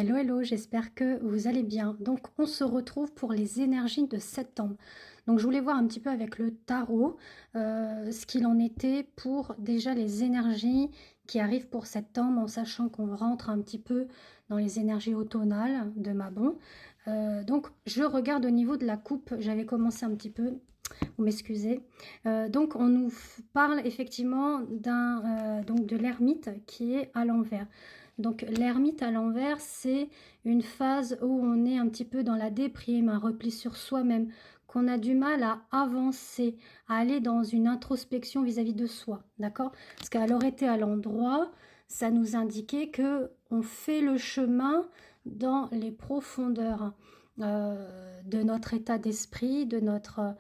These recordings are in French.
Hello, hello, j'espère que vous allez bien. Donc, on se retrouve pour les énergies de septembre. Donc, je voulais voir un petit peu avec le tarot ce qu'il en était pour déjà les énergies qui arrivent pour septembre, en sachant qu'on rentre un petit peu dans les énergies automnales de Mabon. Donc, je regarde au niveau de la coupe. J'avais commencé un petit peu, vous m'excusez. Donc, on nous parle effectivement donc de l'ermite qui est à l'envers. Donc l'ermite à l'envers, c'est une phase où on est un petit peu dans la déprime, un repli sur soi-même, qu'on a du mal à avancer, à aller dans une introspection vis-à-vis de soi, d'accord? Parce qu'elle aurait été à l'endroit, ça nous indiquait que on fait le chemin dans les profondeurs de notre état d'esprit, de notre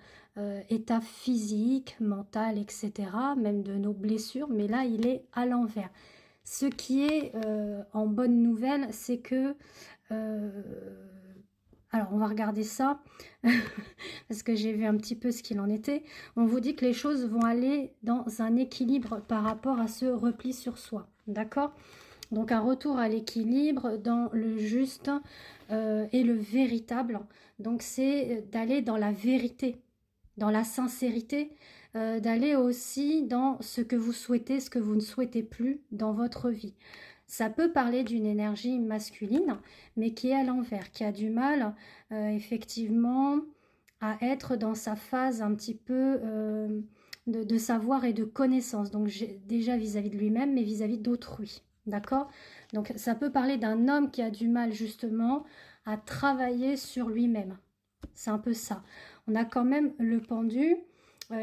état physique, mental, etc., même de nos blessures, mais là, il est à l'envers. Ce qui est en bonne nouvelle, c'est que... alors, on va regarder ça, parce que j'ai vu un petit peu ce qu'il en était. On vous dit que les choses vont aller dans un équilibre par rapport à ce repli sur soi. D'accord? Donc, un retour à l'équilibre dans le juste et le véritable. Donc, c'est d'aller dans la vérité, dans la sincérité, d'aller aussi dans ce que vous souhaitez, ce que vous ne souhaitez plus dans votre vie. Ça peut parler d'une énergie masculine, mais qui est à l'envers, qui a du mal effectivement à être dans sa phase un petit peu de savoir et de connaissance. Donc déjà vis-à-vis de lui-même, mais vis-à-vis d'autrui. D'accord? Donc ça peut parler d'un homme qui a du mal justement à travailler sur lui-même. C'est un peu ça. On a quand même le pendu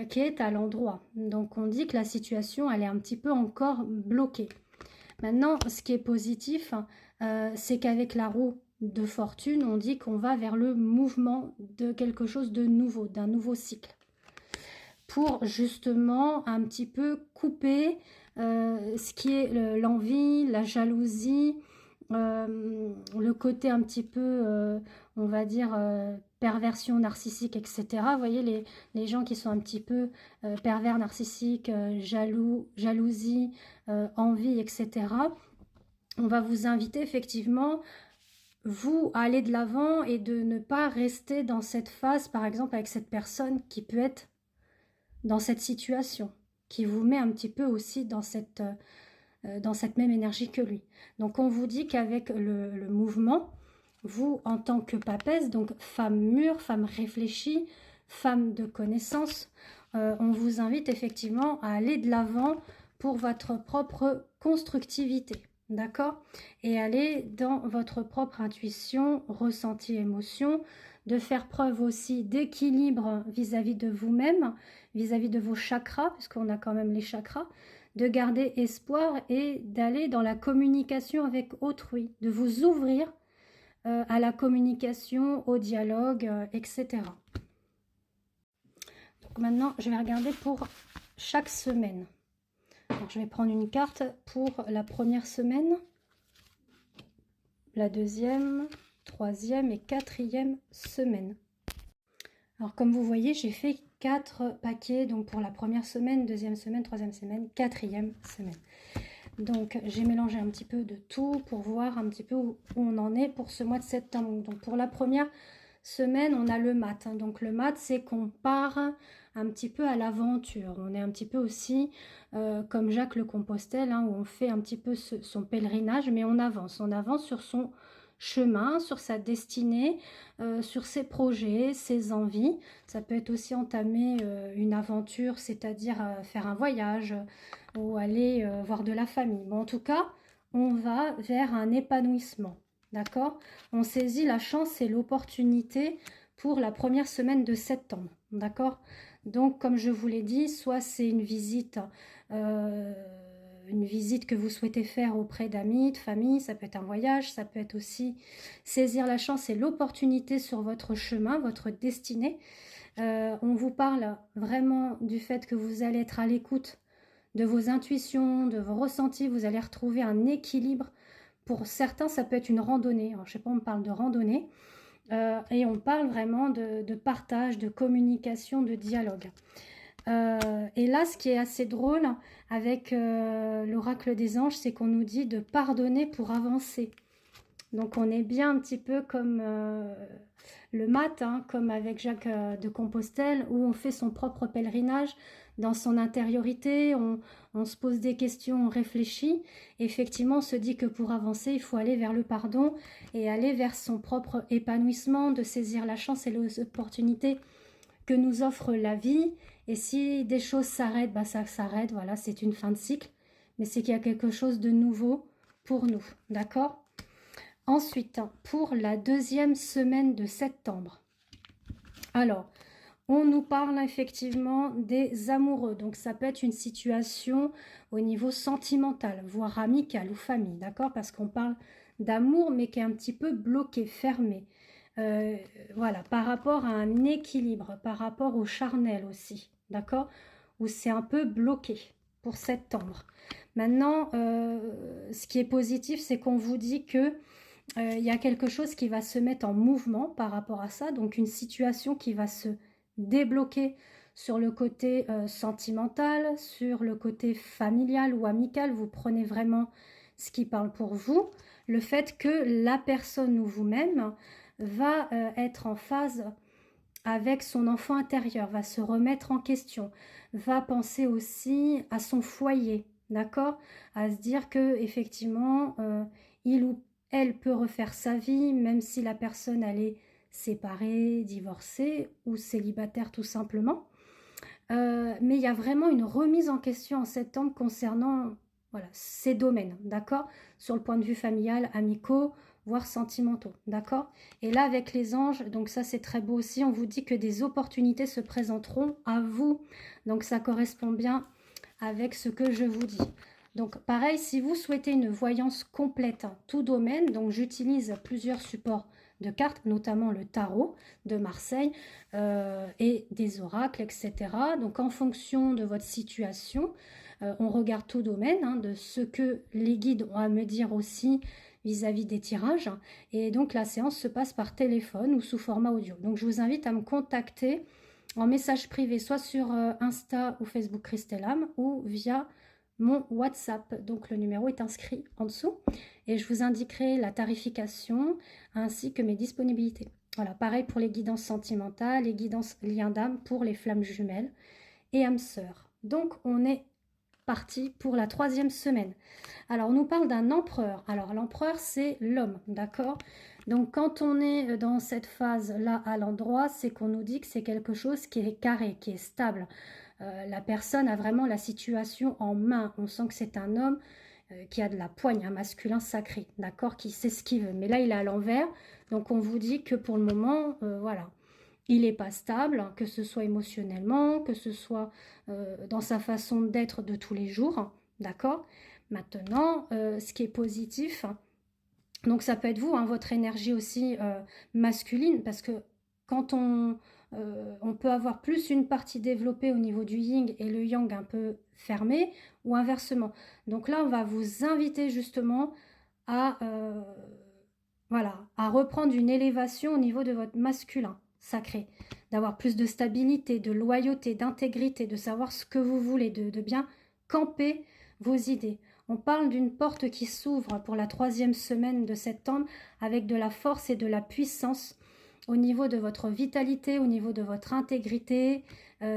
qui est à l'endroit. Donc on dit que la situation, elle est un petit peu encore bloquée. Maintenant, ce qui est positif, c'est qu'avec la roue de fortune, on dit qu'on va vers le mouvement de quelque chose de nouveau, d'un nouveau cycle. Pour justement un petit peu couper ce qui est l'envie, la jalousie, le côté un petit peu, on va dire, perversion narcissique, etc. Vous voyez, les gens qui sont un petit peu pervers narcissiques, jalousie, envie, etc. On va vous inviter effectivement, vous, à aller de l'avant et de ne pas rester dans cette phase, par exemple, avec cette personne qui peut être dans cette situation, qui vous met un petit peu aussi dans cette même énergie que lui. Donc on vous dit qu'avec le mouvement, vous en tant que papesse, donc femme mûre, femme réfléchie, femme de connaissance, on vous invite effectivement à aller de l'avant pour votre propre constructivité, d'accord? Et aller dans votre propre intuition, ressenti, émotion, de faire preuve aussi d'équilibre vis-à-vis de vous-même, vis-à-vis de vos chakras, puisqu'on a quand même les chakras, de garder espoir et d'aller dans la communication avec autrui, de vous ouvrir à la communication, au dialogue, etc. Donc maintenant, je vais regarder pour chaque semaine. Donc, je vais prendre une carte pour la première semaine, la deuxième, troisième et quatrième semaine. Alors comme vous voyez, j'ai fait 4 paquets, donc pour la première semaine, deuxième semaine, troisième semaine, quatrième semaine. Donc j'ai mélangé un petit peu de tout pour voir un petit peu où on en est pour ce mois de septembre. Donc pour la première semaine, on a le mat. Donc le mat, c'est qu'on part un petit peu à l'aventure. On est un petit peu aussi comme Jacques le Compostelle, où on fait un petit peu son pèlerinage, mais on avance sur son chemin, sur sa destinée, sur ses projets, ses envies. Ça peut être aussi entamer une aventure, c'est-à-dire faire un voyage ou aller voir de la famille. Bon, en tout cas, on va vers un épanouissement, d'accord? On saisit la chance et l'opportunité pour la première semaine de septembre, d'accord? Donc, comme je vous l'ai dit, soit c'est une visite que vous souhaitez faire auprès d'amis, de famille, ça peut être un voyage, ça peut être aussi saisir la chance et l'opportunité sur votre chemin, votre destinée. On vous parle vraiment du fait que vous allez être à l'écoute de vos intuitions, de vos ressentis, vous allez retrouver un équilibre. Pour certains, ça peut être une randonnée. Alors, je sais pas, on parle de randonnée. Et on parle vraiment de partage, de communication, de dialogue. Et là, ce qui est assez drôle avec l'oracle des anges, c'est qu'on nous dit de pardonner pour avancer. Donc on est bien un petit peu comme le mat, hein, comme avec Jacques de Compostelle, où on fait son propre pèlerinage dans son intériorité, on se pose des questions, on réfléchit. Effectivement, on se dit que pour avancer, il faut aller vers le pardon et aller vers son propre épanouissement, de saisir la chance et les opportunités que nous offre la vie. Et si des choses s'arrêtent, bah ça s'arrête, voilà, c'est une fin de cycle. Mais c'est qu'il y a quelque chose de nouveau pour nous, d'accord? Ensuite, pour la deuxième semaine de septembre. Alors, on nous parle effectivement des amoureux. Donc, ça peut être une situation au niveau sentimental, voire amical ou famille, d'accord? Parce qu'on parle d'amour, mais qui est un petit peu bloqué, fermé. Voilà, par rapport à un équilibre, par rapport au charnel aussi, d'accord? Où c'est un peu bloqué pour septembre. Maintenant, ce qui est positif, c'est qu'on vous dit que il y a quelque chose qui va se mettre en mouvement par rapport à ça, donc une situation qui va se débloquer sur le côté sentimental, sur le côté familial ou amical. Vous prenez vraiment ce qui parle pour vous. Le fait que la personne ou vous-même va être en phase avec son enfant intérieur, va se remettre en question, va penser aussi à son foyer, d'accord? À se dire que effectivement, il ou elle peut refaire sa vie, même si la personne elle est séparée, divorcée ou célibataire tout simplement. Mais il y a vraiment une remise en question en septembre concernant voilà, ces domaines, d'accord? Sur le point de vue familial, amicaux, voire sentimentaux, d'accord? Et là, avec les anges, donc ça c'est très beau aussi, on vous dit que des opportunités se présenteront à vous. Donc ça correspond bien avec ce que je vous dis. Donc pareil, si vous souhaitez une voyance complète, hein, tout domaine, donc j'utilise plusieurs supports de cartes, notamment le tarot de Marseille et des oracles, etc. Donc en fonction de votre situation, on regarde tout domaine, hein, de ce que les guides ont à me dire aussi vis-à-vis des tirages. Et donc la séance se passe par téléphone ou sous format audio. Donc je vous invite à me contacter en message privé, soit sur Insta ou Facebook Christelam ou via mon WhatsApp. Donc le numéro est inscrit en dessous et je vous indiquerai la tarification ainsi que mes disponibilités. Voilà, pareil pour les guidances sentimentales, les guidances liens d'âme pour les flammes jumelles et âmes sœurs. Donc on est parti pour la troisième semaine. Alors on nous parle d'un empereur. Alors l'empereur c'est l'homme, d'accord? Donc quand on est dans cette phase-là à l'endroit, c'est qu'on nous dit que c'est quelque chose qui est carré, qui est stable. La personne a vraiment la situation en main. On sent que c'est un homme qui a de la poigne, un masculin sacré, d'accord, qui sait ce qu'il veut. Mais là, il est à l'envers. Donc, on vous dit que pour le moment, voilà, il n'est pas stable, que ce soit émotionnellement, que ce soit dans sa façon d'être de tous les jours, d'accord. Maintenant, ce qui est positif, donc ça peut être vous, hein, votre énergie aussi masculine, parce que quand on peut avoir plus une partie développée au niveau du yin et le yang un peu fermé, ou inversement. Donc là, on va vous inviter justement à, voilà, à reprendre une élévation au niveau de votre masculin sacré, d'avoir plus de stabilité, de loyauté, d'intégrité, de savoir ce que vous voulez, de bien camper vos idées. On parle d'une porte qui s'ouvre pour la troisième semaine de septembre avec de la force et de la puissance au niveau de votre vitalité, au niveau de votre intégrité,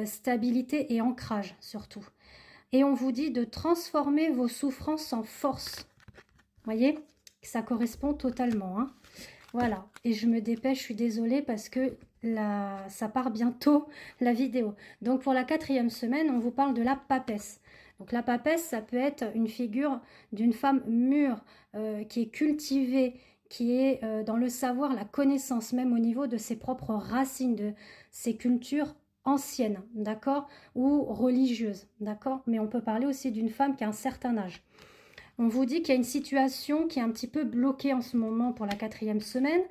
stabilité et ancrage surtout. Et on vous dit de transformer vos souffrances en force. Voyez, ça correspond totalement, hein. Voilà, et je me dépêche, je suis désolée parce que ça part bientôt la vidéo. Donc pour la quatrième semaine, on vous parle de la papesse. Donc la papesse, ça peut être une figure d'une femme mûre, qui est cultivée, qui est dans le savoir, la connaissance, même au niveau de ses propres racines, de ses cultures anciennes, d'accord, ou religieuses, d'accord. Mais on peut parler aussi d'une femme qui a un certain âge. On vous dit qu'il y a une situation qui est un petit peu bloquée en ce moment pour la quatrième semaine.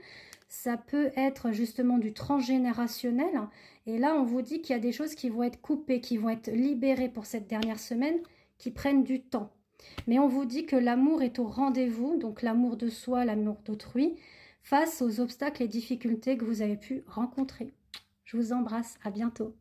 Ça peut être justement du transgénérationnel. Et là, on vous dit qu'il y a des choses qui vont être coupées, qui vont être libérées pour cette dernière semaine, qui prennent du temps. Mais on vous dit que l'amour est au rendez-vous, donc l'amour de soi, l'amour d'autrui, face aux obstacles et difficultés que vous avez pu rencontrer. Je vous embrasse, à bientôt.